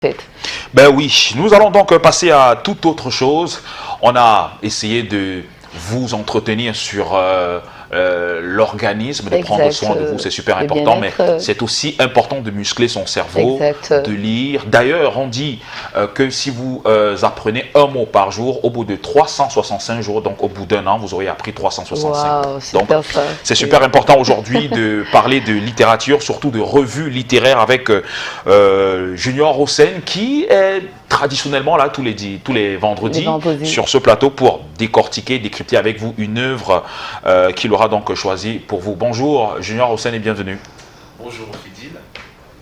fait. Ben oui, nous allons donc passer à toute autre chose. On a essayé de vous entretenir sur l'organisme, de prendre soin de vous, c'est super important, mais c'est aussi important de muscler son cerveau, de lire. D'ailleurs, on dit que si vous apprenez un mot par jour, au bout de 365 jours, donc au bout d'un an, vous aurez appris 365. Wow, super, donc, c'est super important aujourd'hui de parler de littérature, surtout de revues littéraires avec Junior Hossein, qui est traditionnellement là tous les vendredis sur ce plateau pour décortiquer, décrypter avec vous une œuvre qu'il aura donc choisie pour vous. Bonjour Junior Hossein et bienvenue. Bonjour Fidil.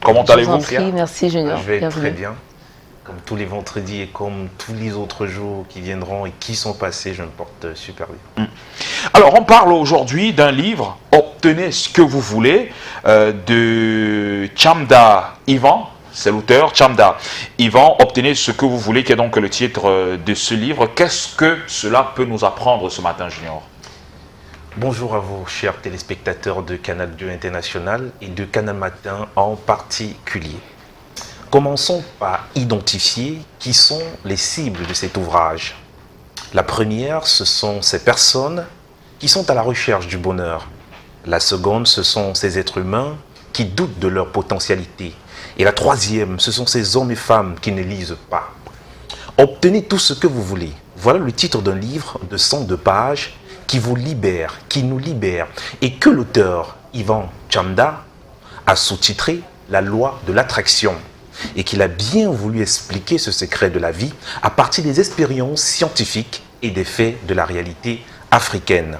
Comment allez-vous? Merci Junior. Je vais très bien. Comme tous les vendredis et comme tous les autres jours qui viendront et qui sont passés, je me porte super bien. Alors on parle aujourd'hui d'un livre, Obtenez ce que vous voulez, de Chamda Ivan. C'est l'auteur, Chamda Ivan, Obtenez ce que vous voulez, qui est donc le titre de ce livre. Qu'est-ce que cela peut nous apprendre ce matin, Junior? Bonjour à vous, chers téléspectateurs de Canal 2 International et de Canal Matin en particulier. Commençons par identifier qui sont les cibles de cet ouvrage. La première, ce sont ces personnes qui sont à la recherche du bonheur. La seconde, ce sont ces êtres humains qui doutent de leur potentialité. Et la troisième, ce sont ces hommes et femmes qui ne lisent pas. Obtenez tout ce que vous voulez. Voilà le titre d'un livre de 102 pages qui vous libère, qui nous libère, et que l'auteur, Ivan Chamda, a sous-titré « La loi de l'attraction » et qu'il a bien voulu expliquer ce secret de la vie à partir des expériences scientifiques et des faits de la réalité africaine.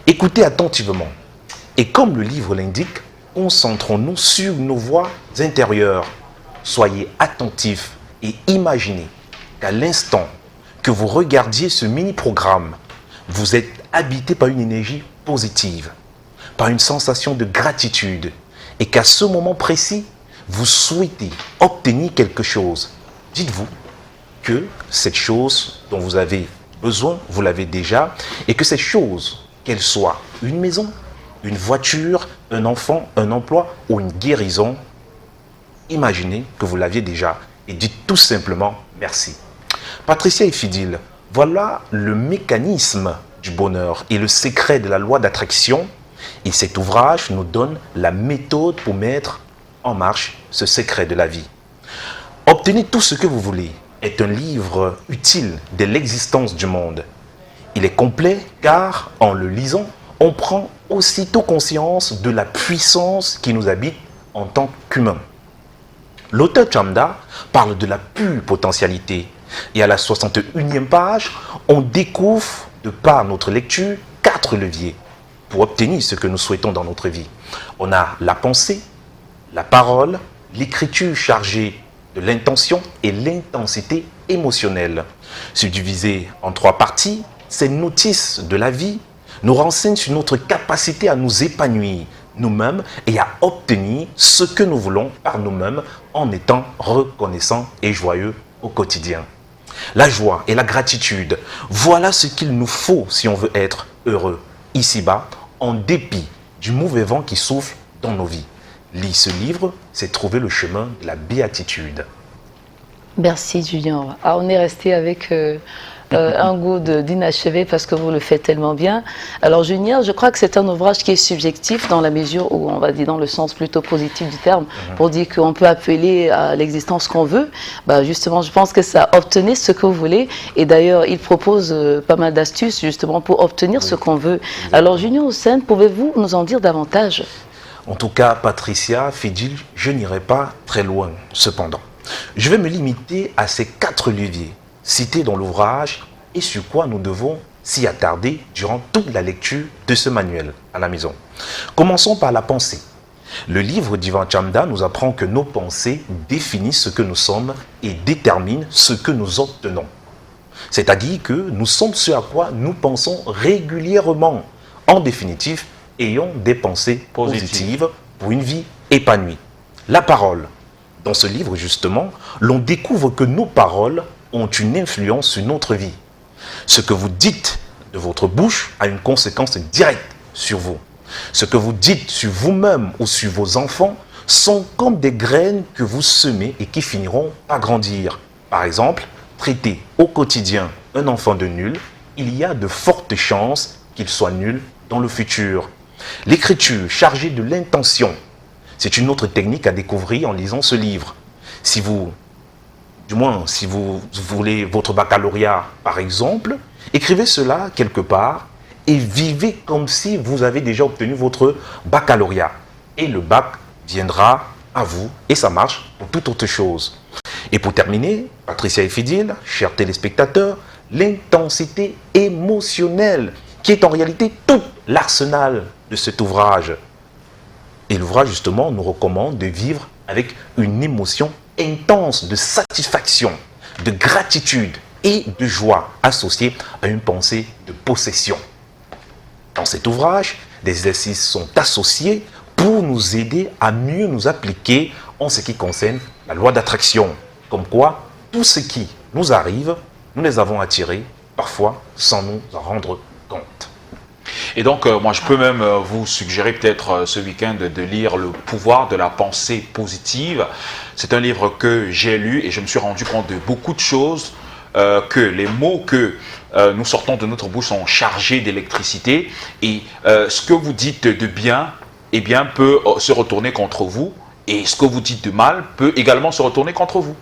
Écoutez attentivement, et comme le livre l'indique, concentrons-nous sur nos voix intérieures. Soyez attentifs et imaginez qu'à l'instant que vous regardiez ce mini-programme, vous êtes habité par une énergie positive, par une sensation de gratitude, et qu'à ce moment précis, vous souhaitez obtenir quelque chose. Dites-vous que cette chose dont vous avez besoin, vous l'avez déjà, et que cette chose, qu'elle soit une maison, une voiture, un enfant, un emploi ou une guérison, imaginez que vous l'aviez déjà et dites tout simplement merci. Patricia et Fidil, voilà le mécanisme du bonheur et le secret de la loi d'attraction. Et cet ouvrage nous donne la méthode pour mettre en marche ce secret de la vie. Obtenez tout ce que vous voulez est un livre utile de l'existence du monde. Il est complet car en le lisant, on prend aussitôt conscience de la puissance qui nous habite en tant qu'humains. L'auteur Chamda parle de la pure potentialité et à la 61e page, on découvre, de par notre lecture, 4 leviers pour obtenir ce que nous souhaitons dans notre vie. On a la pensée, la parole, l'écriture chargée de l'intention et l'intensité émotionnelle. Subdivisé en 3 parties, ces notices de la vie nous renseignent sur notre capacité à nous épanouir nous-mêmes et à obtenir ce que nous voulons par nous-mêmes en étant reconnaissants et joyeux au quotidien. La joie et la gratitude, voilà ce qu'il nous faut si on veut être heureux ici-bas, en dépit du mauvais vent qui souffle dans nos vies. Lire ce livre, c'est trouver le chemin de la béatitude. Merci Junior. Ah, on est resté avec un goût d'inachevé parce que vous le faites tellement bien. Alors Junior, je crois que c'est un ouvrage qui est subjectif dans la mesure où on va dire dans le sens plutôt positif du terme, pour dire qu'on peut appeler à l'existence qu'on veut. Bah, justement, je pense que ça, obtenez ce que vous voulez. Et d'ailleurs, il propose pas mal d'astuces justement pour obtenir ce qu'on veut. Alors Junior Hossein, pouvez-vous nous en dire davantage? En tout cas, Patricia, Fidil, je n'irai pas très loin cependant. Je vais me limiter à ces 4 leviers cités dans l'ouvrage et sur quoi nous devons s'y attarder durant toute la lecture de ce manuel à la maison. Commençons par la pensée. Le livre d'Ivan Chamda nous apprend que nos pensées définissent ce que nous sommes et déterminent ce que nous obtenons. C'est-à-dire que nous sommes ce à quoi nous pensons régulièrement. En définitive, ayons des pensées positives pour une vie épanouie. La parole. Dans ce livre, justement, l'on découvre que nos paroles ont une influence sur notre vie. Ce que vous dites de votre bouche a une conséquence directe sur vous. Ce que vous dites sur vous-même ou sur vos enfants sont comme des graines que vous semez et qui finiront par grandir. Par exemple, traiter au quotidien un enfant de nul, il y a de fortes chances qu'il soit nul dans le futur. L'écriture chargée de l'intention, c'est une autre technique à découvrir en lisant ce livre. Si vous voulez votre baccalauréat, par exemple, écrivez cela quelque part et vivez comme si vous avez déjà obtenu votre baccalauréat. Et le bac viendra à vous et ça marche pour toute autre chose. Et pour terminer, Patricia et Fidil, chers téléspectateurs, l'intensité émotionnelle qui est en réalité tout l'arsenal de cet ouvrage. Et l'ouvrage, justement, nous recommande de vivre avec une émotion intense de satisfaction, de gratitude et de joie associée à une pensée de possession. Dans cet ouvrage, des exercices sont associés pour nous aider à mieux nous appliquer en ce qui concerne la loi d'attraction. Comme quoi, tout ce qui nous arrive, nous les avons attirés, parfois sans nous en rendre compte. Et donc, moi, je peux même vous suggérer peut-être ce week-end de lire Le pouvoir de la pensée positive. C'est un livre que j'ai lu et je me suis rendu compte de beaucoup de choses, que les mots que nous sortons de notre bouche sont chargés d'électricité et ce que vous dites de bien, eh bien, peut se retourner contre vous et ce que vous dites de mal peut également se retourner contre vous.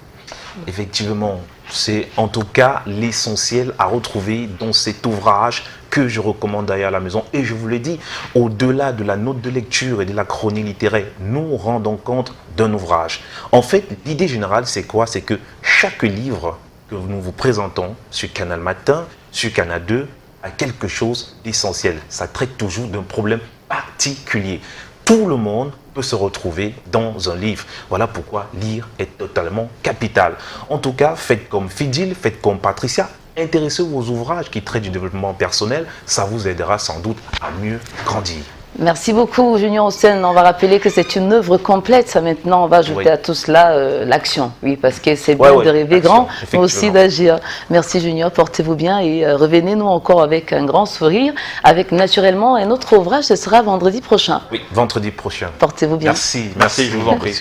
Effectivement, c'est en tout cas l'essentiel à retrouver dans cet ouvrage que je recommande d'ailleurs à la maison. Et je vous le dis, au-delà de la note de lecture et de la chronique littéraire, nous rendons compte d'un ouvrage. En fait, l'idée générale, c'est quoi? C'est que chaque livre que nous vous présentons sur Canal Matin, sur Canal 2, a quelque chose d'essentiel. Ça traite toujours d'un problème particulier. Tout le monde peut se retrouver dans un livre. Voilà pourquoi lire est totalement capital. En tout cas, faites comme Fidil, faites comme Patricia. Intéressez-vous aux ouvrages qui traitent du développement personnel. Ça vous aidera sans doute à mieux grandir. Merci beaucoup, Junior Hossein. On va rappeler que c'est une œuvre complète. Ça, maintenant, on va ajouter à tout cela l'action. Oui, parce que c'est bien de rêver grand, mais aussi d'agir. Merci, Junior. Portez-vous bien et revenez-nous encore avec un grand sourire, avec naturellement un autre ouvrage. Ce sera vendredi prochain. Oui, vendredi prochain. Portez-vous bien. Merci, merci, je vous en prie.